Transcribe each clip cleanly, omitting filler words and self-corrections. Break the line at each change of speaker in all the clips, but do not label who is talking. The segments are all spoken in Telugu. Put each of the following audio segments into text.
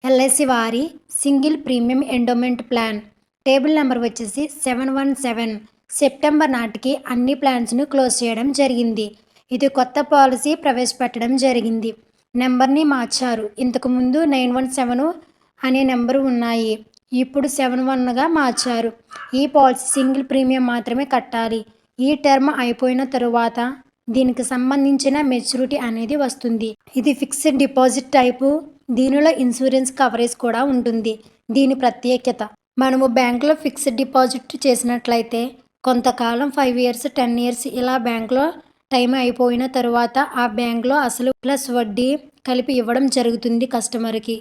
ఎల్ఐసి వారి single premium endowment plan table number వచ్చేసి 717 సెప్టెంబర్ నాటికి అన్ని ప్లాన్స్ను క్లోజ్ చేయడం జరిగింది. ఇది కొత్త పాలసీ ప్రవేశపెట్టడం జరిగింది. నెంబర్ని మార్చారు. ఇంతకుముందు 917 అనే నెంబరు ఉన్నాయి. ఇప్పుడు 71గా మార్చారు. ఈ పాలసీ సింగిల్ ప్రీమియం మాత్రమే కట్టాలి. ఈ టర్మ్ అయిపోయిన తరువాత దీనికి సంబంధించిన మెచ్యూరిటీ అనేది వస్తుంది. ఇది ఫిక్స్డ్ డిపాజిట్ టైపు. దీనిలో ఇన్సూరెన్స్ కవరేజ్ కూడా ఉంటుంది. దీని ప్రత్యేకత, మనము బ్యాంకులో ఫిక్స్డ్ డిపాజిట్ చేసినట్లయితే కొంతకాలం 5 ఇయర్స్ 10 ఇయర్స్ ఇలా బ్యాంకులో టైం అయిపోయిన తరువాత ఆ బ్యాంకులో అసలు ప్లస్ వడ్డీ కలిపి ఇవ్వడం జరుగుతుంది కస్టమర్కి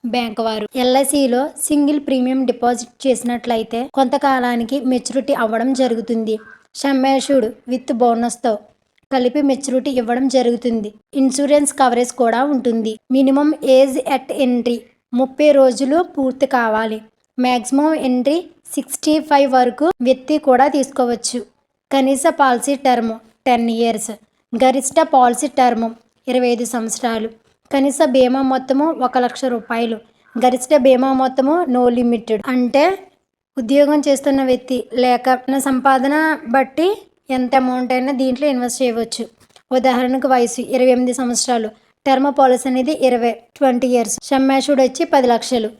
బ్యాంక్ వారు. ఎల్ఐసిలో సింగిల్ ప్రీమియం డిపాజిట్ చేసినట్లయితే కొంతకాలానికి మెచ్యూరిటీ అవ్వడం జరుగుతుంది. సమ్ అష్యూర్డ్ విత్ బోనస్తో కలిపి మెచ్యూరిటీ ఇవ్వడం జరుగుతుంది. ఇన్సూరెన్స్ కవరేజ్ కూడా ఉంటుంది. మినిమం ఏజ్ ఎట్ ఎంట్రీ 30 రోజులు పూర్తి కావాలి. మ్యాక్సిమం ఎంట్రీ 65 వరకు వ్యక్తి కూడా తీసుకోవచ్చు. కనీస పాలసీ టర్మ్ 10 ఇయర్స్. గరిష్ట పాలసీ టర్మ్ 25 సంవత్సరాలు. కనీస బీమా మొత్తము 1 లక్ష రూపాయలు. గరిష్ట బీమా మొత్తము నో లిమిటెడ్. అంటే ఉద్యోగం చేస్తున్న వ్యక్తి లేక సంపాదన బట్టి ఎంత అమౌంట్ అయినా దీంట్లో ఇన్వెస్ట్ చేయవచ్చు. ఉదాహరణకు వయసు 28 సంవత్సరాలు. టర్మ్ పాలసీ అనేది 20 ఇయర్స్. సమ్ అష్యూర్డ్ వచ్చి 10 లక్షలు.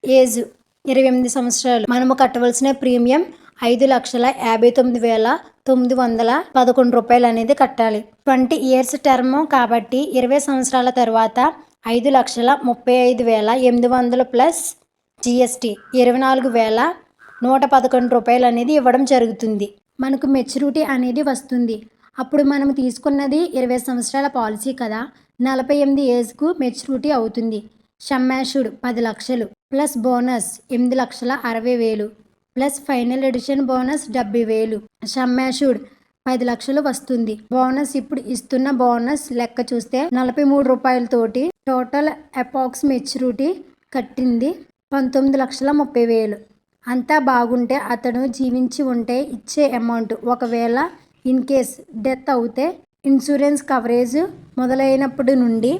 ఏజ్ 28 సంవత్సరాలు. మనము కట్టవలసిన ప్రీమియం 5,59,911 రూపాయలు అనేది కట్టాలి. 20 ఇయర్స్ టర్మ్ కాబట్టి 20 సంవత్సరాల తర్వాత 5,35,800 ప్లస్ జిఎస్టీ 24,111 రూపాయలు అనేది ఇవ్వడం జరుగుతుంది. మనకు మెచ్యూరిటీ అనేది వస్తుంది. అప్పుడు మనం తీసుకున్నది 20 సంవత్సరాల పాలసీ కదా, 48 ఏజ్కు మెచ్యూరిటీ అవుతుంది. సమ్ అష్యూర్డ్ 10 లక్షలు plus bonus 8,60,000 plus final edition bonus 70,000. Sum assured 10 లక్షలు వస్తుంది. బోనస్ ఇప్పుడు ఇస్తున్న బోనస్ లెక్క చూస్తే 43 రూపాయలతోటి టోటల్ అపాక్స్ మెచ్యూరిటీ కట్టింది 19,30,000. అంతా బాగుంటే అతను జీవించి ఉంటే ఇచ్చే అమౌంట్, ఒకవేళ ఇన్ కేస్ డెత్ అవుతే ఇన్సూరెన్స్ కవరేజ్ మొదలైనప్పటి నుండి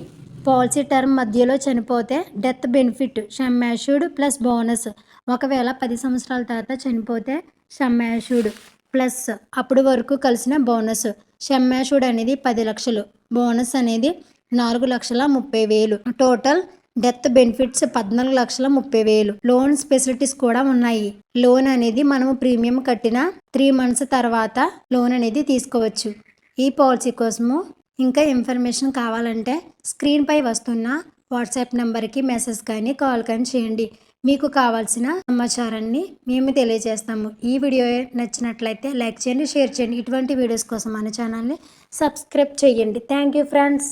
పాలసీ టర్మ్ మధ్యలో చనిపోతే death benefit sum assured plus bonus. ఒకవేళ 10 సంవత్సరాల తర్వాత చనిపోతే సమ్ అష్యూర్డ్ ప్లస్ అప్పటి వరకు కలిసిన బోనస్. సమ్ అష్యూర్డ్ అనేది 10 లక్షలు, బోనస్ అనేది 4,30,000. Total death benefits 14,30,000. Loan facilities కూడా ఉన్నాయి. లోన్ అనేది మనము ప్రీమియం కట్టిన 3 మంత్స్ తర్వాత లోన్ అనేది తీసుకోవచ్చు. ఈ పాలసీ కోసము ఇంకా ఇన్ఫర్మేషన్ కావాలంటే స్క్రీన్పై వస్తున్న వాట్సాప్ నెంబర్కి మెసేజ్ కానీ కాల్ కానీ చేయండి. మీకు కావాల్సిన సమాచారాన్ని మేము తెలియజేస్తాము. ఈ వీడియో నచ్చినట్లయితే లైక్ చేయండి, షేర్ చేయండి. ఇటువంటి వీడియోస్ కోసం మన ఛానల్ని సబ్స్క్రైబ్ చేయండి. Thank you friends.